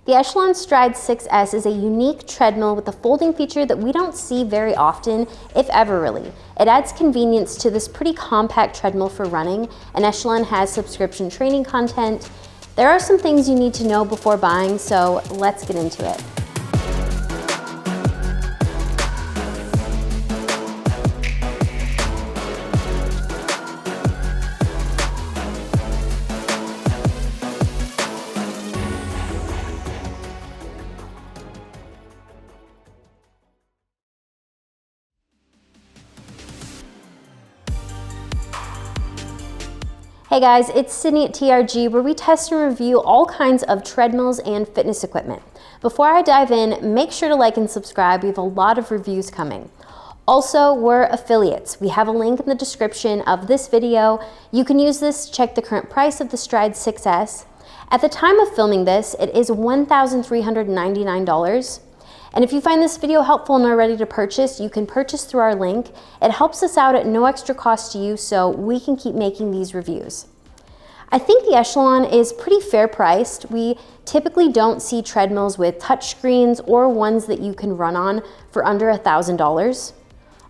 The Echelon Stride-6s is a unique treadmill with a folding feature that we don't see very often, if ever really. It adds convenience to this pretty compact treadmill for running, and Echelon has subscription training content. There are some things you need to know before buying, so let's get into it. Hey guys, it's Sydney at TRG, where we test and review all kinds of treadmills and fitness equipment. Before I dive in, make sure to like and subscribe. We have a lot of reviews coming. Also, we're affiliates. We have a link in the description of this video. You can use this to check the current price of the Stride-6s. At the time of filming this, it is $1,399. And if you find this video helpful and are ready to purchase, you can purchase through our link. It helps us out at no extra cost to you, so we can keep making these reviews. I think the Echelon is pretty fair priced. We typically don't see treadmills with touch screens or ones that you can run on for under $1,000.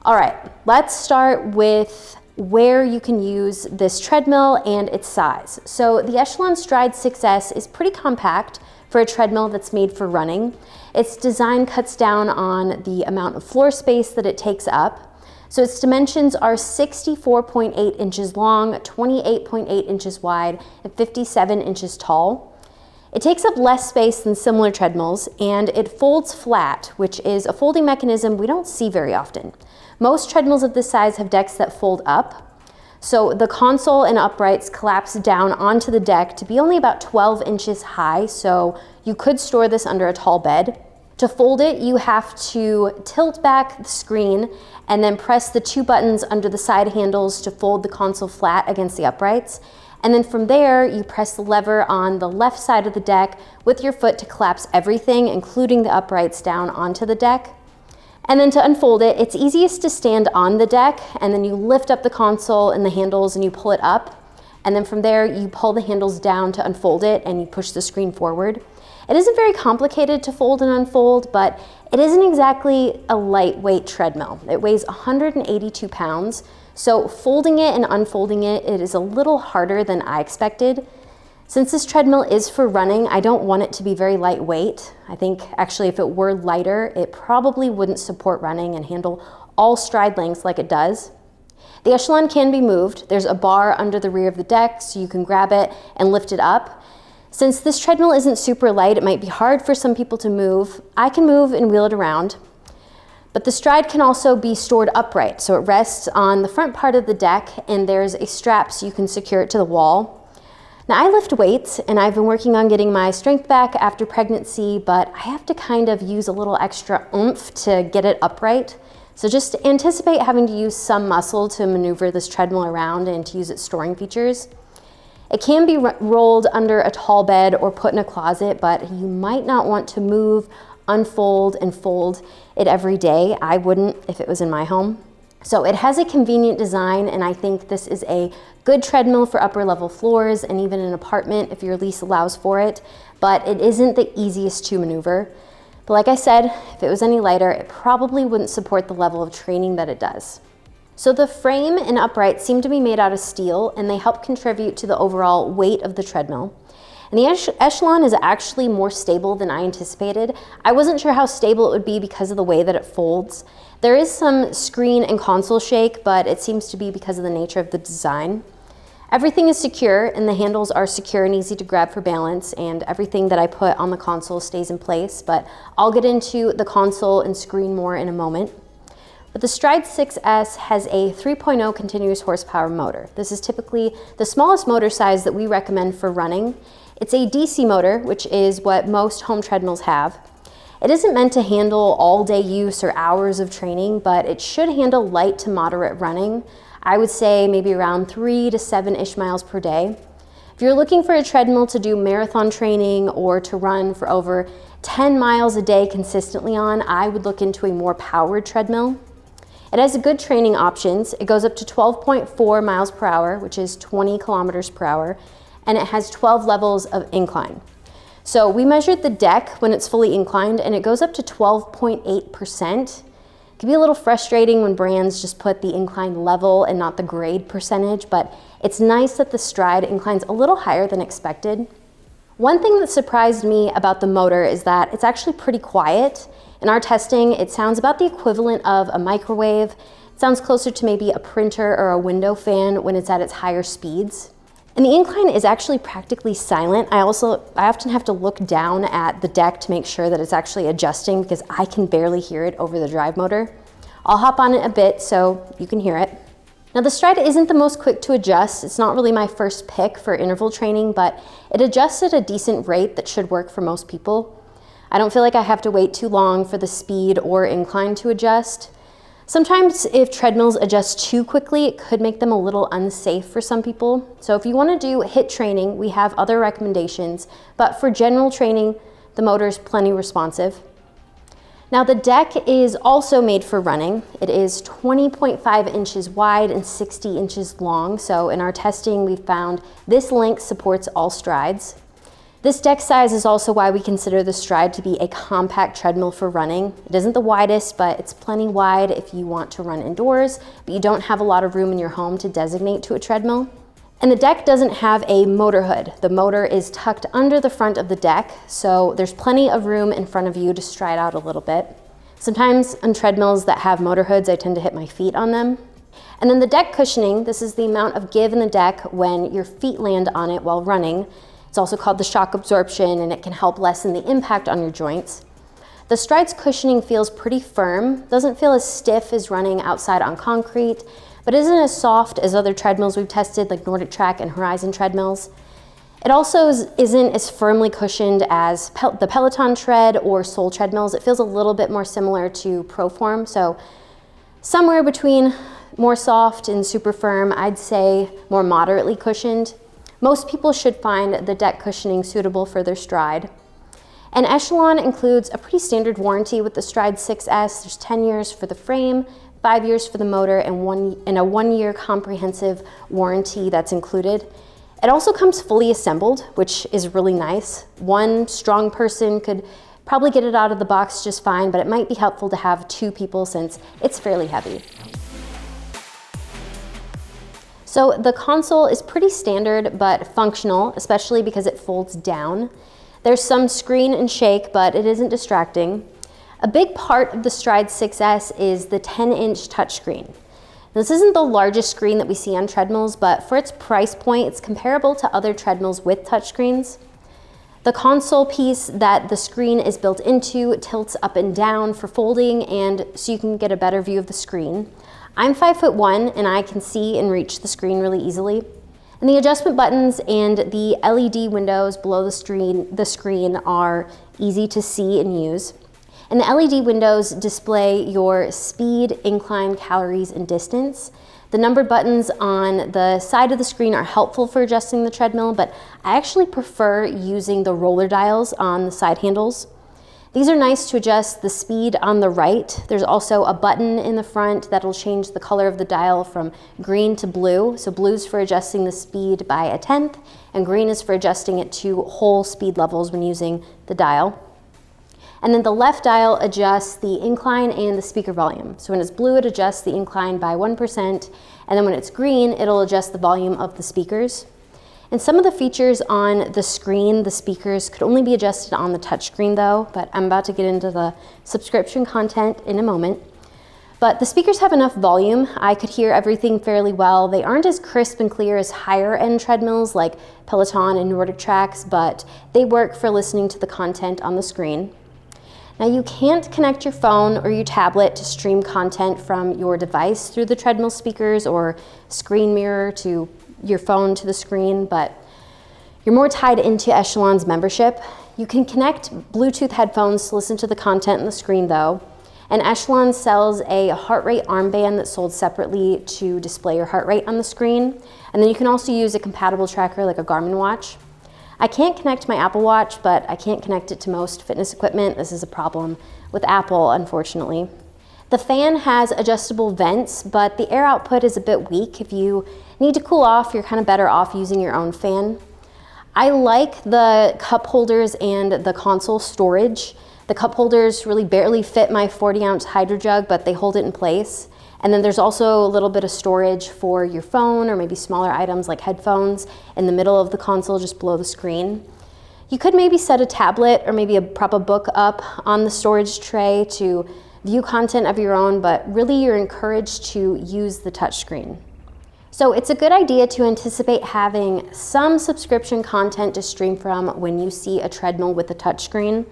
All right, let's start with where you can use this treadmill and its size. So the Echelon Stride-6s is pretty compact for a treadmill that's made for running. Its design cuts down on the amount of floor space that it takes up. So its dimensions are 64.8 inches long, 28.8 inches wide, and 57 inches tall. It takes up less space than similar treadmills, and it folds flat, which is a folding mechanism we don't see very often. Most treadmills of this size have decks that fold up. So the console and uprights collapse down onto the deck to be only about 12 inches high, so you could store this under a tall bed. To fold it, you have to tilt back the screen and then press the two buttons under the side handles to fold the console flat against the uprights. And then from there, you press the lever on the left side of the deck with your foot to collapse everything, including the uprights, down onto the deck. And then to unfold it, it's easiest to stand on the deck, and then you lift up the console and the handles and you pull it up. And then from there, you pull the handles down to unfold it and you push the screen forward. It isn't very complicated to fold and unfold, but it isn't exactly a lightweight treadmill. It weighs 182 pounds, so folding it and unfolding it is a little harder than I expected. Since this treadmill is for running, I don't want it to be very lightweight. I think actually if it were lighter, it probably wouldn't support running and handle all stride lengths like it does. The Echelon can be moved. There's a bar under the rear of the deck, so you can grab it and lift it up. Since this treadmill isn't super light, it might be hard for some people to move. I can move and wheel it around. But the Stride can also be stored upright, so it rests on the front part of the deck, and there's a strap so you can secure it to the wall. Now, I lift weights, and I've been working on getting my strength back after pregnancy, but I have to kind of use a little extra oomph to get it upright. So just anticipate having to use some muscle to maneuver this treadmill around and to use its storing features. It can be rolled under a tall bed or put in a closet, but you might not want to move, unfold, and fold it every day. I wouldn't if it was in my home. So it has a convenient design, and I think this is a good treadmill for upper level floors and even an apartment if your lease allows for it, but it isn't the easiest to maneuver. But like I said, if it was any lighter, it probably wouldn't support the level of training that it does. So the frame and uprights seem to be made out of steel, and they help contribute to the overall weight of the treadmill. And the Echelon is actually more stable than I anticipated. I wasn't sure how stable it would be because of the way that it folds. There is some screen and console shake, but it seems to be because of the nature of the design. Everything is secure, and the handles are secure and easy to grab for balance, and everything that I put on the console stays in place, but I'll get into the console and screen more in a moment. But the Stride-6s has a 3.0 continuous horsepower motor. This is typically the smallest motor size that we recommend for running. It's a DC motor, which is what most home treadmills have. It isn't meant to handle all-day use or hours of training, but it should handle light to moderate running. I would say maybe around 3 to 7-ish miles per day. If you're looking for a treadmill to do marathon training or to run for over 10 miles a day consistently on, I would look into a more powered treadmill. It has good training options. It goes up to 12.4 miles per hour, which is 20 kilometers per hour, and it has 12 levels of incline. So we measured the deck when it's fully inclined and it goes up to 12.8%. It can be a little frustrating when brands just put the incline level and not the grade percentage, but it's nice that the Stride inclines a little higher than expected. One thing that surprised me about the motor is that it's actually pretty quiet. In our testing, it sounds about the equivalent of a microwave. It sounds closer to maybe a printer or a window fan when it's at its higher speeds. And the incline is actually practically silent. I often have to look down at the deck to make sure that it's actually adjusting because I can barely hear it over the drive motor. I'll hop on it a bit so you can hear it. Now the Stride isn't the most quick to adjust. It's not really my first pick for interval training, but it adjusts at a decent rate that should work for most people. I don't feel like I have to wait too long for the speed or incline to adjust. Sometimes if treadmills adjust too quickly, it could make them a little unsafe for some people. So if you want to do HIIT training, we have other recommendations, but for general training, the motor is plenty responsive. Now the deck is also made for running. It is 20.5 inches wide and 60 inches long. So in our testing, we found this length supports all strides. This deck size is also why we consider the Stride to be a compact treadmill for running. It isn't the widest, but it's plenty wide if you want to run indoors, but you don't have a lot of room in your home to designate to a treadmill. And the deck doesn't have a motor hood. The motor is tucked under the front of the deck, so there's plenty of room in front of you to stride out a little bit. Sometimes on treadmills that have motor hoods, I tend to hit my feet on them. And then the deck cushioning, this is the amount of give in the deck when your feet land on it while running. It's also called the shock absorption, and it can help lessen the impact on your joints. The Stride's cushioning feels pretty firm, doesn't feel as stiff as running outside on concrete, but isn't as soft as other treadmills we've tested like Nordic Track and Horizon treadmills. It also isn't as firmly cushioned as the Peloton tread or Soul treadmills. It feels a little bit more similar to Proform, so somewhere between more soft and super firm, I'd say more moderately cushioned. Most people should find the deck cushioning suitable for their Stride. And Echelon includes a pretty standard warranty with the Stride-6s. There's 10 years for the frame, 5 years for the motor, and a 1-year comprehensive warranty that's included. It also comes fully assembled, which is really nice. One strong person could probably get it out of the box just fine, but it might be helpful to have 2 people since it's fairly heavy. So the console is pretty standard but functional, especially because it folds down. There's some screen and shake, but it isn't distracting. A big part of the Stride-6s is the 10-inch touchscreen. This isn't the largest screen that we see on treadmills, but for its price point, it's comparable to other treadmills with touchscreens. The console piece that the screen is built into tilts up and down for folding and so you can get a better view of the screen. I'm 5'1" and I can see and reach the screen really easily. And the adjustment buttons and the LED windows below the screen are easy to see and use. And the LED windows display your speed, incline, calories, and distance. The numbered buttons on the side of the screen are helpful for adjusting the treadmill, but I actually prefer using the roller dials on the side handles. These are nice to adjust the speed on the right. There's also a button in the front that'll change the color of the dial from green to blue. So blue's for adjusting the speed by 1/10, and green is for adjusting it to whole speed levels when using the dial. And then the left dial adjusts the incline and the speaker volume. So when it's blue, it adjusts the incline by 1%, and then when it's green, it'll adjust the volume of the speakers. And some of the features on the screen, the speakers, could only be adjusted on the touchscreen though, but I'm about to get into the subscription content in a moment. But the speakers have enough volume. I could hear everything fairly well. They aren't as crisp and clear as higher end treadmills like Peloton and Nordic Tracks, but they work for listening to the content on the screen. Now you can't connect your phone or your tablet to stream content from your device through the treadmill speakers or screen mirror to your phone to the screen, but you're more tied into Echelon's membership. You can connect Bluetooth headphones to listen to the content on the screen though, and Echelon sells a heart rate armband that's sold separately to display your heart rate on the screen, and then you can also use a compatible tracker like a Garmin watch. I can't connect my Apple Watch, but I can't connect it to most fitness equipment. This is a problem with Apple, unfortunately. The fan has adjustable vents, but the air output is a bit weak. If you need to cool off, you're kind of better off using your own fan. I like the cup holders and the console storage. The cup holders really barely fit my 40-ounce hydro jug, but they hold it in place. And then there's also a little bit of storage for your phone or maybe smaller items like headphones in the middle of the console, just below the screen. You could maybe set a tablet or maybe prop a book up on the storage tray to view content of your own, but really you're encouraged to use the touchscreen. So it's a good idea to anticipate having some subscription content to stream from when you see a treadmill with a touchscreen.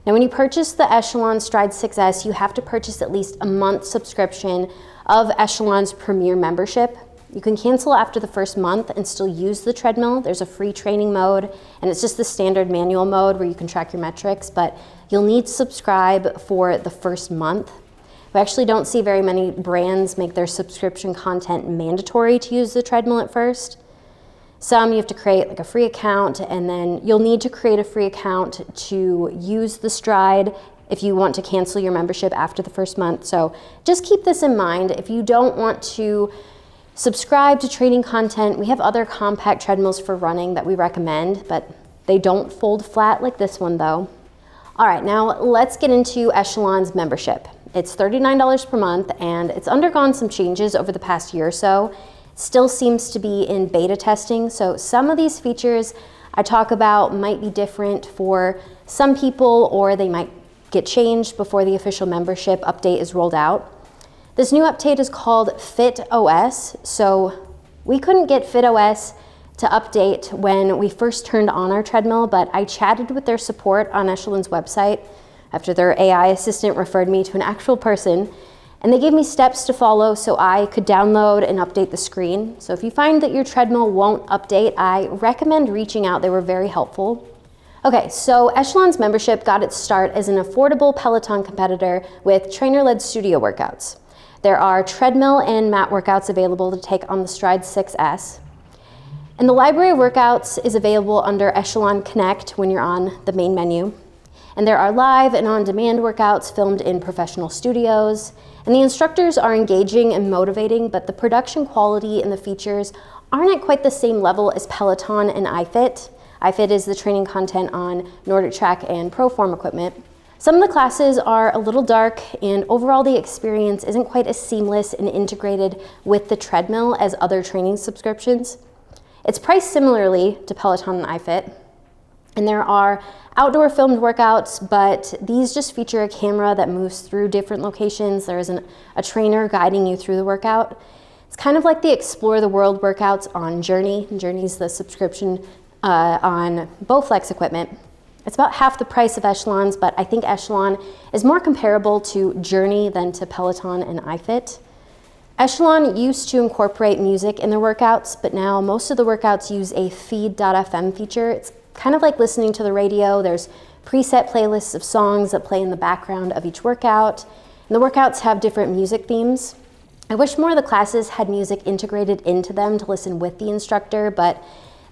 Now, when you purchase the Echelon Stride-6s, you have to purchase at least a month subscription of Echelon's Premier membership. You can cancel after the first month and still use the treadmill. There's a free training mode, and it's just the standard manual mode where you can track your metrics, but you'll need to subscribe for the first month. We actually don't see very many brands make their subscription content mandatory to use the treadmill at first. Some you have to create like a free account, and then you'll need to create a free account to use the Stride if you want to cancel your membership after the first month. So just keep this in mind. If you don't want to subscribe to training content, we have other compact treadmills for running that we recommend, but they don't fold flat like this one though. All right, now let's get into Echelon's membership. It's $39 per month, and it's undergone some changes over the past year or so. It still seems to be in beta testing, so some of these features I talk about might be different for some people, or they might get changed before the official membership update is rolled out. This new update is called Fit OS, so we couldn't get Fit OS to update when we first turned on our treadmill, but I chatted with their support on Echelon's website after their AI assistant referred me to an actual person, and they gave me steps to follow so I could download and update the screen. So if you find that your treadmill won't update, I recommend reaching out. They were very helpful. Okay, so Echelon's membership got its start as an affordable Peloton competitor with trainer-led studio workouts. There are treadmill and mat workouts available to take on the Stride-6s. And the library of workouts is available under Echelon Connect when you're on the main menu. And there are live and on-demand workouts filmed in professional studios. And the instructors are engaging and motivating, but the production quality and the features aren't at quite the same level as Peloton and iFit. iFit is the training content on Nordic Track and Proform equipment. Some of the classes are a little dark, and overall the experience isn't quite as seamless and integrated with the treadmill as other training subscriptions. It's priced similarly to Peloton and iFit. And there are outdoor filmed workouts, but these just feature a camera that moves through different locations. There isn't a trainer guiding you through the workout. It's kind of like the Explore the World workouts on Journey. Journey's the subscription on Bowflex equipment. It's about half the price of Echelon's, but I think Echelon is more comparable to Journey than to Peloton and iFit. Echelon used to incorporate music in their workouts, but now most of the workouts use a feed.fm feature. It's kind of like listening to the radio. There's preset playlists of songs that play in the background of each workout, and the workouts have different music themes. I wish more of the classes had music integrated into them to listen with the instructor, but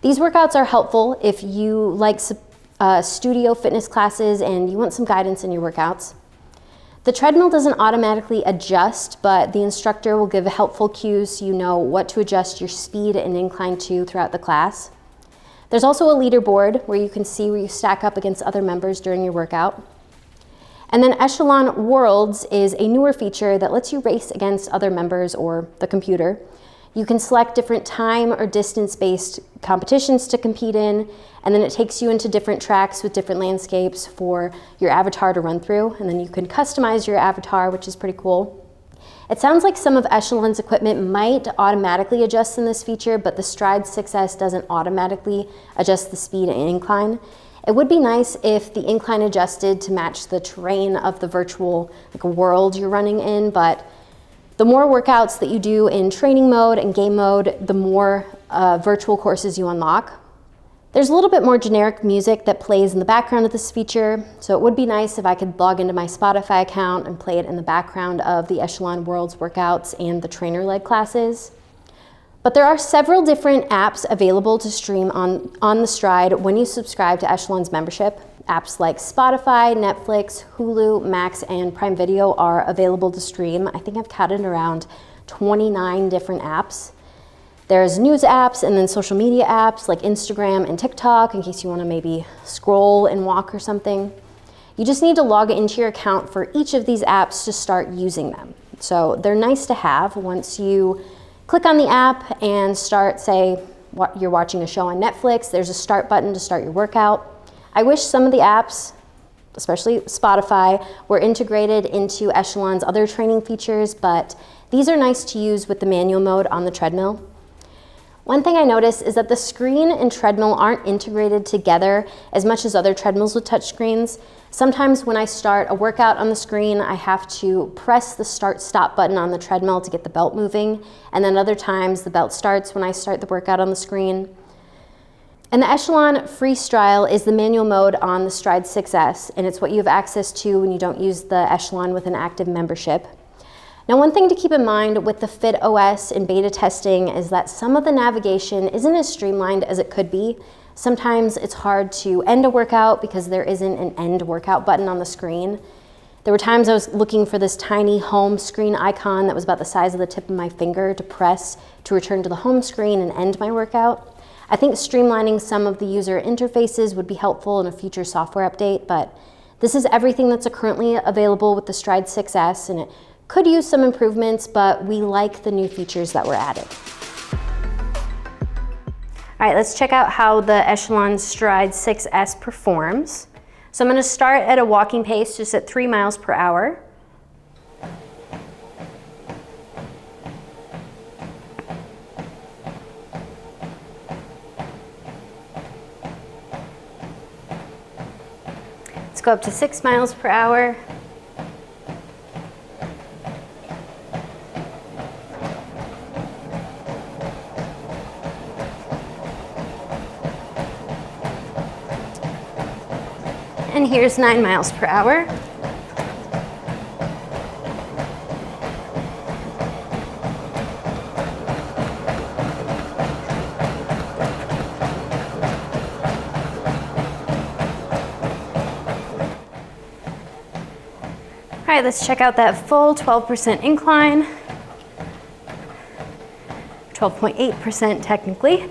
these workouts are helpful if you like studio fitness classes and you want some guidance in your workouts. The treadmill doesn't automatically adjust, but the instructor will give helpful cues so you know what to adjust your speed and incline to throughout the class. There's also a leaderboard where you can see where you stack up against other members during your workout. And then Echelon Worlds is a newer feature that lets you race against other members or the computer. You can select different time or distance-based competitions to compete in, and then it takes you into different tracks with different landscapes for your avatar to run through, and then you can customize your avatar, which is pretty cool. It sounds like some of Echelon's equipment might automatically adjust in this feature, but the Stride-6s doesn't automatically adjust the speed and incline. It would be nice if the incline adjusted to match the terrain of the virtual world you're running in, but the more workouts that you do in training mode and game mode, the more virtual courses you unlock. There's a little bit more generic music that plays in the background of this feature, so it would be nice if I could log into my Spotify account and play it in the background of the Echelon Worlds workouts and the trainer-led classes. But there are several different apps available to stream on the Stride when you subscribe to Echelon's membership. Apps like Spotify, Netflix, Hulu, Max, and Prime Video are available to stream. I think I've counted around 29 different apps. There's news apps and then social media apps like Instagram and TikTok in case you want to maybe scroll and walk or something. You just need to log into your account for each of these apps to start using them. So they're nice to have once you click on the app and start, say, you're watching a show on Netflix, there's a start button to start your workout. I wish some of the apps, especially Spotify, were integrated into Echelon's other training features, but these are nice to use with the manual mode on the treadmill. One thing I noticed is that the screen and treadmill aren't integrated together as much as other treadmills with touchscreens. Sometimes when I start a workout on the screen, I have to press the start-stop button on the treadmill to get the belt moving, and then other times the belt starts when I start the workout on the screen. And the Echelon Freestyle is the manual mode on the Stride-6s, and it's what you have access to when you don't use the Echelon with an active membership. Now, one thing to keep in mind with the Fit OS and beta testing is that some of the navigation isn't as streamlined as it could be. Sometimes it's hard to end a workout because there isn't an end workout button on the screen. There were times I was looking for this tiny home screen icon that was about the size of the tip of my finger to press to return to the home screen and end my workout. I think streamlining some of the user interfaces would be helpful in a future software update, but this is everything that's currently available with the Stride-6s, and it could use some improvements, but we like the new features that were added. All right, let's check out how the Echelon Stride-6s performs. So I'm going to start at a walking pace just at 3 miles per hour. Let's go up to 6 miles per hour. And here's 9 miles per hour. All right, let's check out that full 12% incline. 12.8% technically.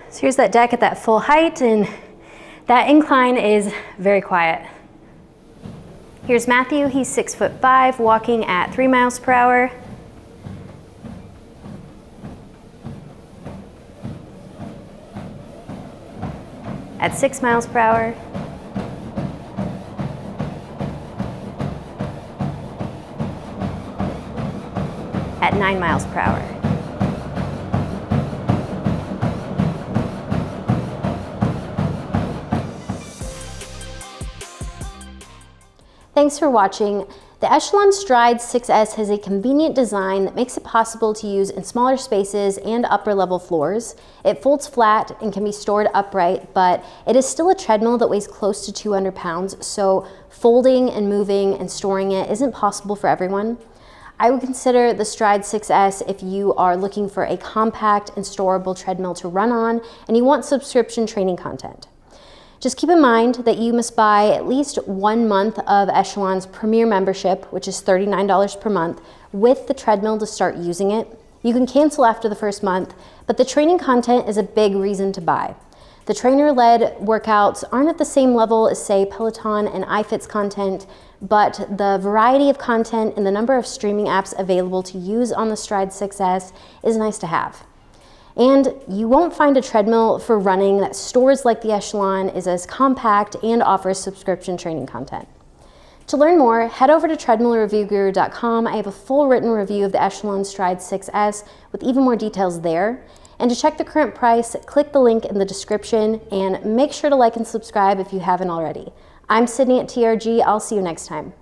So here's that deck at that full height, and that incline is very quiet. Here's Matthew, he's 6'5", walking at 3 miles per hour. At 6 miles per hour. At 9 miles per hour. Thanks for watching. The Echelon Stride-6s has a convenient design that makes it possible to use in smaller spaces and upper level floors. It folds flat and can be stored upright, but it is still a treadmill that weighs close to 200 pounds, so folding and moving and storing it isn't possible for everyone. I would consider the Stride-6s if you are looking for a compact and storable treadmill to run on and you want subscription training content. Just keep in mind that you must buy at least 1 month of Echelon's Premier membership, which is $39 per month, with the treadmill to start using it. You can cancel after the first month, but the training content is a big reason to buy. The trainer-led workouts aren't at the same level as, say, Peloton and iFit's content, but the variety of content and the number of streaming apps available to use on the Stride-6s is nice to have. And you won't find a treadmill for running that stores like the Echelon, is as compact, and offers subscription training content. To learn more, head over to treadmillreviewguru.com. I have a full written review of the Echelon Stride-6s with even more details there. And to check the current price, click the link in the description and make sure to like and subscribe if you haven't already. I'm Sydney at TRG. I'll see you next time.